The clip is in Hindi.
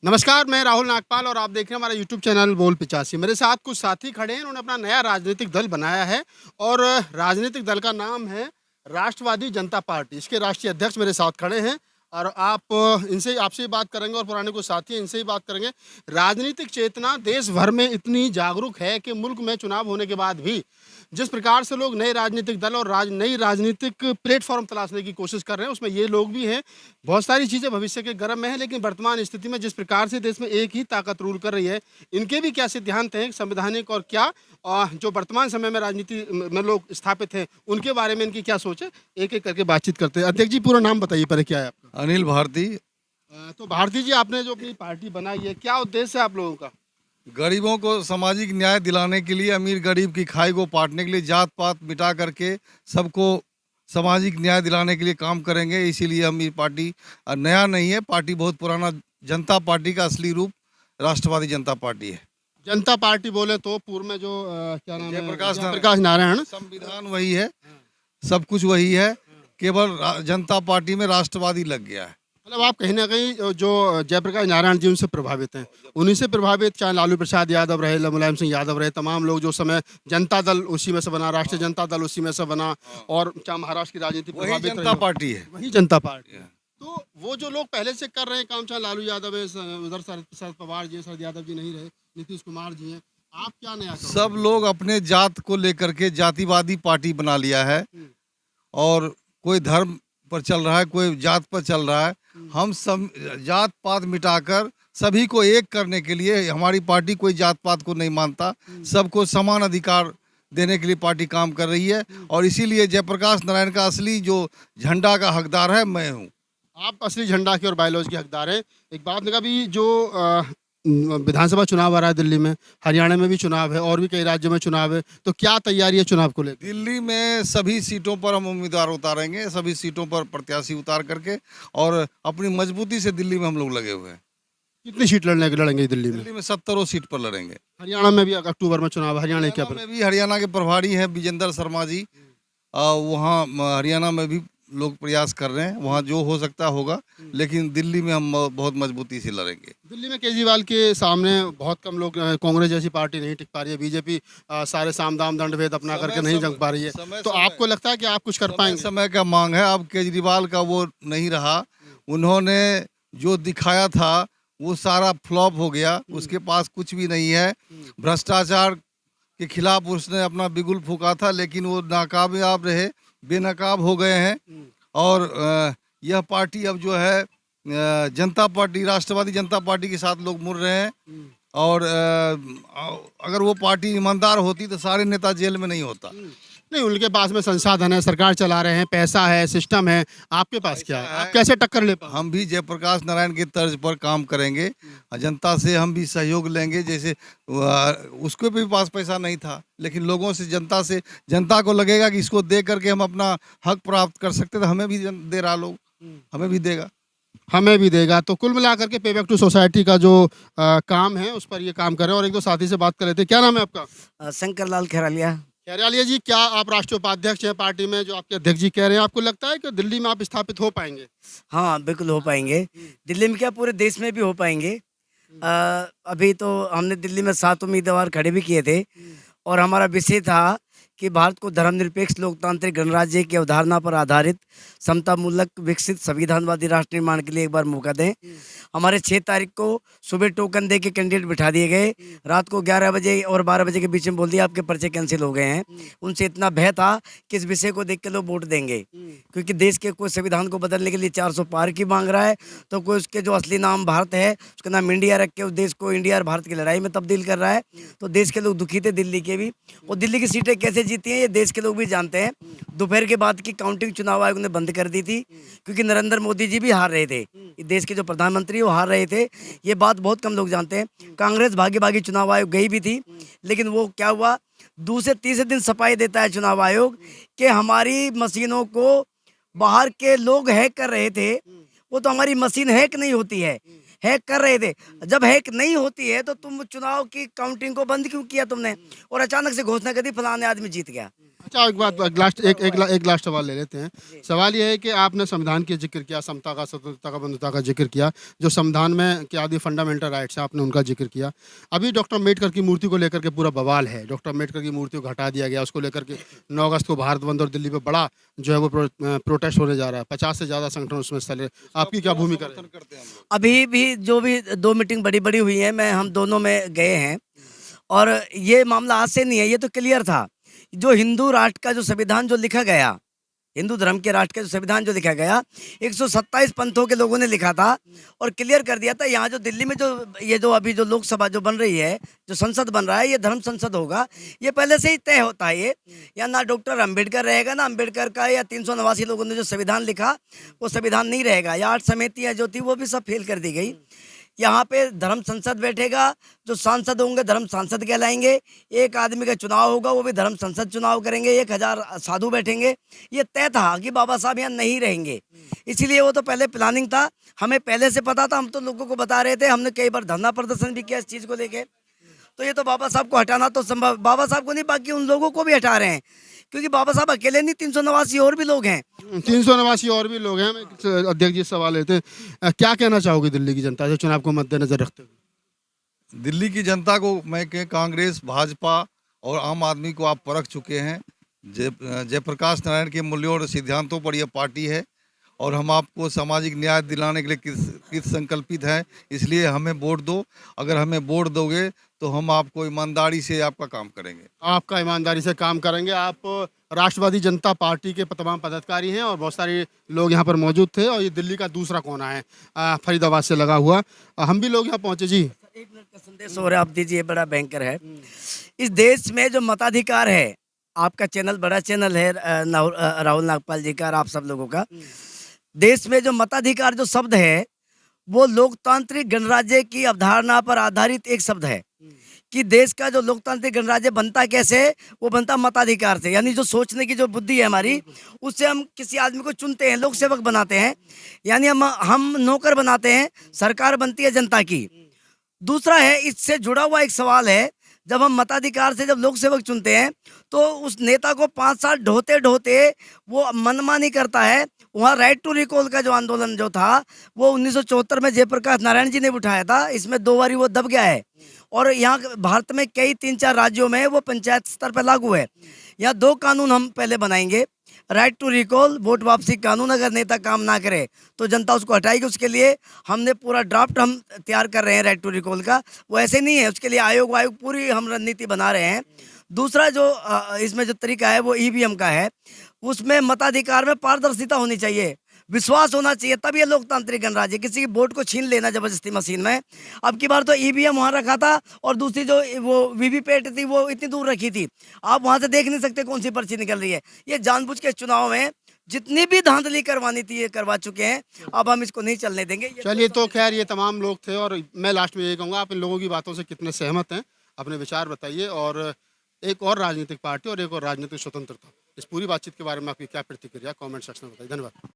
नमस्कार, मैं राहुल नागपाल और आप देख रहे हैं हमारा यूट्यूब चैनल बोल 85। मेरे साथ कुछ साथी खड़े हैं, उन्होंने अपना नया राजनीतिक दल बनाया है और राजनीतिक दल का नाम है राष्ट्रवादी जनता पार्टी। इसके राष्ट्रीय अध्यक्ष मेरे साथ खड़े हैं और आप इनसे आपसे ही बात करेंगे और पुराने कुछ साथी हैं, इनसे ही बात करेंगे। राजनीतिक चेतना देश भर में इतनी जागरूक है कि मुल्क में चुनाव होने के बाद भी जिस प्रकार से लोग नए राजनीतिक दल और नई राजनीतिक प्लेटफॉर्म तलाशने की कोशिश कर रहे हैं, उसमें ये लोग भी हैं। बहुत सारी चीज़ें भविष्य के गर्म में हैं, लेकिन वर्तमान स्थिति में जिस प्रकार से देश में एक ही ताकत रूल कर रही है, इनके भी क्या सिद्धांत हैं संवैधानिक और क्या जो वर्तमान समय में राजनीति में लोग स्थापित हैं, उनके बारे में इनकी क्या सोच है, एक एक करके बातचीत करते हैं। अध्यक्ष जी, पूरा नाम बताइए पहले, क्या है आपका? अनिल भारती। तो भारती जी, आपने जो अपनी पार्टी बनाई है, क्या उद्देश्य है आप लोगों का? गरीबों को सामाजिक न्याय दिलाने के लिए, अमीर गरीब की खाई को पाटने के लिए, जात पात मिटा करके सबको सामाजिक न्याय दिलाने के लिए काम करेंगे। इसीलिए हम ये पार्टी नया नहीं है, पार्टी बहुत पुराना। जनता पार्टी का असली रूप राष्ट्रवादी जनता पार्टी है। जनता पार्टी बोले तो पूर्व में जो क्या नाम है, जयप्रकाश नारायण, संविधान वही है, सब कुछ वही है, केवल जनता पार्टी में राष्ट्रवादी लग गया है। मतलब आप कहीं ना कहीं जो जयप्रकाश नारायण जी उनसे प्रभावित हैं, उन्हीं से प्रभावित, चाहे लालू प्रसाद यादव रहे, मुलायम सिंह यादव रहे, तमाम लोग जो समय जनता दल उसी में से बना, राष्ट्रीय जनता दल उसी में से बना, और चाहे महाराष्ट्र की राजनीति वही जनता पार्टी है, वही जनता पार्टी। तो वो जो लोग पहले से कर रहे हैं काम, चाहे लालू यादव है, उधर शरद पवार जी, शरद यादव जी नहीं रहे, नीतीश कुमार जी हैं, आप क्या नया करोगे? सब लोग अपने जात को लेकर के जातिवादी पार्टी बना लिया है और कोई धर्म पर चल रहा है, कोई जात पर चल रहा है। हम सब जात पात मिटाकर सभी को एक करने के लिए, हमारी पार्टी कोई जात पात को नहीं मानता, सबको समान अधिकार देने के लिए पार्टी काम कर रही है। और इसीलिए जयप्रकाश नारायण का असली जो झंडा का हकदार है मैं हूँ। आप असली झंडा के और बायलॉज के हकदार हैं। एक बात लगा भी, जो विधानसभा चुनाव आ रहा है दिल्ली में, हरियाणा में भी चुनाव है और भी कई राज्यों में चुनाव है, तो क्या तैयारी है चुनाव को लेकर? दिल्ली में सभी सीटों पर हम उम्मीदवार उतारेंगे, सभी सीटों पर प्रत्याशी उतार करके, और अपनी मजबूती से दिल्ली में हम लोग लगे हुए हैं। कितनी सीट लड़ेंगे दिल्ली में? दिल्ली में 70 सीट पर लड़ेंगे। हरियाणा में भी अक्टूबर में चुनाव है, हरियाणा क्या में भी हरियाणा के प्रभारी हैं विजेंद्र शर्मा जी, वहाँ हरियाणा में भी लोग प्रयास कर रहे हैं, वहाँ जो हो सकता होगा, लेकिन दिल्ली में हम बहुत मजबूती से लड़ेंगे। दिल्ली में केजरीवाल के सामने बहुत कम लोग, कांग्रेस जैसी पार्टी नहीं टिक पा रही है, बीजेपी सारे साम दाम दंड भेद अपना करके नहीं जंग पा रही है, तो आपको लगता है कि आप कुछ कर पाएंगे? समय का मांग है। अब केजरीवाल का वो नहीं रहा, उन्होंने जो दिखाया था वो सारा फ्लॉप हो गया, उसके पास कुछ भी नहीं है। भ्रष्टाचार के खिलाफ उसने अपना बिगुल फूका था, लेकिन वो नाकामयाब रहे, बेनकाब हो गए हैं। और यह पार्टी अब जो है जनता पार्टी, राष्ट्रवादी जनता पार्टी के साथ लोग मुड़ रहे हैं। और अगर वो पार्टी ईमानदार होती तो सारे नेता जेल में नहीं होता। नहीं, उनके पास में संसाधन है, सरकार चला रहे हैं, पैसा है, सिस्टम है, आपके पास क्या है? आप कैसे टक्कर ले पाए? हम भी जयप्रकाश नारायण के तर्ज पर काम करेंगे, जनता से हम भी सहयोग लेंगे। जैसे उसके भी पास पैसा नहीं था, लेकिन लोगों से, जनता को लगेगा कि इसको दे करके हम अपना हक प्राप्त कर सकते, तो हमें भी दे रहा, लोग हमें भी देगा। हमें भी देगा। तो कुल मिलाकर के पे बैक टू सोसाइटी का जो काम है, उस पर ये काम कर रहे हैं। और एक दो साथी से बात कर लेते हैं। क्या नाम है आपका? शंकर लाल खैरालिया। खैरालिया जी, क्या आप राष्ट्रीय उपाध्यक्ष हैं पार्टी में, जो आपके अध्यक्ष जी कह रहे हैं, आपको लगता है कि दिल्ली में आप स्थापित हो पाएंगे? हाँ, बिल्कुल हो पाएंगे। दिल्ली में क्या, पूरे देश में भी हो पाएंगे। अभी तो हमने दिल्ली में 7 उम्मीदवार खड़े भी किए थे और हमारा विषय था कि भारत को धर्मनिरपेक्ष लोकतांत्रिक गणराज्य की अवधारणा पर आधारित समतामूलक विकसित संविधानवादी राष्ट्र निर्माण के लिए एक बार मौका दें। हमारे 6 तारीख को सुबह टोकन दे के कैंडिडेट बिठा दिए गए, रात को 11 बजे और 12 बजे के बीच में बोल दिया आपके पर्चे कैंसिल हो गए हैं। उनसे इतना भय था कि इस विषय को देख के लोग वोट देंगे, क्योंकि देश के कोई संविधान को बदलने के लिए 400 पार की मांग रहा है, तो कोई उसके जो असली नाम भारत है उसका नाम इंडिया रख के उस देश को इंडिया और भारत की लड़ाई में तब्दील कर रहा है। तो देश के लोग दुखी थे, दिल्ली के भी। और दिल्ली की सीटें कैसे जीती हैं ये देश के लोग भी जानते हैं। दोपहर के बाद की काउंटिंग चुनाव आयोग ने बंद कर दी थी, क्योंकि नरेंद्र मोदी जी भी हार रहे थे, देश के जो प्रधानमंत्री वो हार रहे थे। ये बात बहुत कम लोग जानते हैं। कांग्रेस भागी भागी चुनाव आयोग गई भी थी, लेकिन वो क्या हुआ, दूसरे तीसरे दिन सफाई देता है चुनाव आयोग कि हमारी मशीनों को बाहर के लोग हैक कर रहे थे। वो तो हमारी मशीन हैक नहीं होती है, हैक कर रहे थे। जब हैक नहीं होती है तो तुम चुनाव की काउंटिंग को बंद क्यों किया तुमने? और अचानक से घोषणा कर दी फलाने आदमी जीत गया। अच्छा एक बात एक लास्ट सवाल ले लेते हैं। सवाल ये है कि आपने संविधान की जिक्र किया, समता का, स्वतंत्रता का, बंधुता का जिक्र किया, जो संविधान में क्या आदि फंडामेंटल राइट्स है आपने उनका जिक्र किया। अभी डॉक्टर अम्बेडकर की मूर्ति को लेकर के पूरा बवाल है। डॉक्टर अम्बेडकर की मूर्ति को हटा दिया गया, उसको लेकर के 9 अगस्त को भारत बंद और दिल्ली में बड़ा जो है वो प्रोटेस्ट होने जा रहा है। 50 से ज़्यादा संगठन उसमें हिस्सा ले रहे हैं। आपकी क्या भूमिका है? अभी भी जो भी 2 मीटिंग बड़ी हुई है, हम दोनों में गए हैं और ये मामला आज से नहीं है, ये तो क्लियर था। जो हिंदू राष्ट्र का जो संविधान जो लिखा गया, हिंदू धर्म के राष्ट्र का जो संविधान जो लिखा गया, 127 पंथों के लोगों ने लिखा था और क्लियर कर दिया था। यहाँ जो दिल्ली में जो अभी जो लोकसभा जो बन रही है, जो संसद बन रहा है, ये धर्म संसद होगा। ये पहले से ही तय होता है। ये या ना डॉक्टर अम्बेडकर रहेगा, ना अम्बेडकर का या 389 लोगों ने जो संविधान लिखा वो संविधान नहीं रहेगा। या 8 समितियाँ जो थी वो भी सब फेल कर दी गई। यहाँ पे धर्म संसद बैठेगा, जो सांसद होंगे धर्म सांसद कहलाएंगे। एक आदमी का चुनाव होगा, वो भी धर्म संसद चुनाव करेंगे। 1000 साधु बैठेंगे। ये तय था कि बाबा साहब यहाँ नहीं रहेंगे, इसीलिए वो तो पहले प्लानिंग था। हमें पहले से पता था, हम तो लोगों को बता रहे थे। हमने कई बार धरना प्रदर्शन भी किया इस चीज़ को लेके। तो ये तो बाबा साहब को हटाना तो संभव, बाबा साहब को नहीं, बाकी उन लोगों को भी हटा रहे हैं, क्योंकि बाबा साहब अकेले नहीं, 389 और भी लोग हैं। 389 और भी लोग हैं। मैं अध्यक्ष जी से सवाल लेते हैं, क्या कहना चाहोगे दिल्ली की जनता से चुनाव को मद्देनजर रखते हुए? दिल्ली की जनता को मैं के कांग्रेस, भाजपा और आम आदमी को आप परख चुके हैं। जयप्रकाश नारायण के मूल्यों और सिद्धांतों पर यह पार्टी है और हम आपको सामाजिक न्याय दिलाने के लिए किस संकल्पित हैं। इसलिए हमें वोट दो। अगर हमें वोट दोगे तो हम आपको ईमानदारी से आपका काम करेंगे। आपका ईमानदारी से काम करेंगे। आप राष्ट्रवादी जनता पार्टी के तमाम पदाधिकारी हैं और बहुत सारे लोग यहाँ पर मौजूद थे और ये दिल्ली का दूसरा कोना है, फरीदाबाद से लगा हुआ। हम भी लोग यहाँ पहुँचे जी। 1 मिनट का संदेश हो रहा है, आप दीजिए। बड़ा भयंकर है इस देश में जो मताधिकार है। आपका चैनल बड़ा चैनल है, राहुल नागपाल जी का और आप सब लोगों का। देश में जो मताधिकार जो शब्द है, वो लोकतांत्रिक गणराज्य की अवधारणा पर आधारित एक शब्द है कि देश का जो लोकतांत्रिक गणराज्य बनता कैसे, वो बनता मताधिकार से। यानी जो सोचने की जो बुद्धि है हमारी, उससे हम किसी आदमी को चुनते हैं, लोक सेवक बनाते हैं। यानी हम नौकर बनाते हैं, सरकार बनती है जनता की। दूसरा है, इससे जुड़ा हुआ एक सवाल है, जब हम मताधिकार से जब लोक सेवक चुनते हैं तो उस नेता को 5 साल ढोते ढोते वो मनमानी करता है। वहाँ राइट टू रिकॉल का जो आंदोलन जो था, वो 1974 में जयप्रकाश नारायण जी ने उठाया था। इसमें 2 बारी वो दब गया है और यहाँ भारत में कई 3-4 राज्यों में वो पंचायत स्तर पर लागू है। यहाँ 2 कानून हम पहले बनाएंगे, राइट टू रिकॉल, वोट वापसी कानून। अगर नेता काम ना करे तो जनता उसको हटाएगी। उसके लिए हमने पूरा ड्राफ्ट हम तैयार कर रहे हैं राइट टू रिकॉल का। वो ऐसे नहीं है, उसके लिए आयोग पूरी हम रणनीति बना रहे हैं। दूसरा जो इसमें जो तरीका है वो ईवीएम का है। उसमें मताधिकार में पारदर्शिता होनी चाहिए, विश्वास होना चाहिए, तब ये लोकतांत्रिक गणराज्य। किसी की वोट को छीन लेना जबरदस्ती मशीन में। अब की बार तो ईवीएम वहाँ रखा था और दूसरी जो वो वीवीपैट थी वो इतनी दूर रखी थी, आप वहाँ से देख नहीं सकते कौन सी पर्ची निकल रही है। ये जानबूझ के चुनाव में जितनी भी धांधली करवानी थी ये करवा चुके हैं। अब हम इसको नहीं चलने देंगे। चलिए, तो खैर ये तमाम लोग थे और मैं लास्ट में ये कहूँगा, आप इन लोगों की बातों से कितने सहमत हैं, अपने विचार बताइए। और एक और राजनीतिक पार्टी और एक और राजनीतिक स्वतंत्रता, इस पूरी बातचीत के बारे में आपकी क्या प्रतिक्रिया, कमेंट सेक्शन में बताइए। धन्यवाद।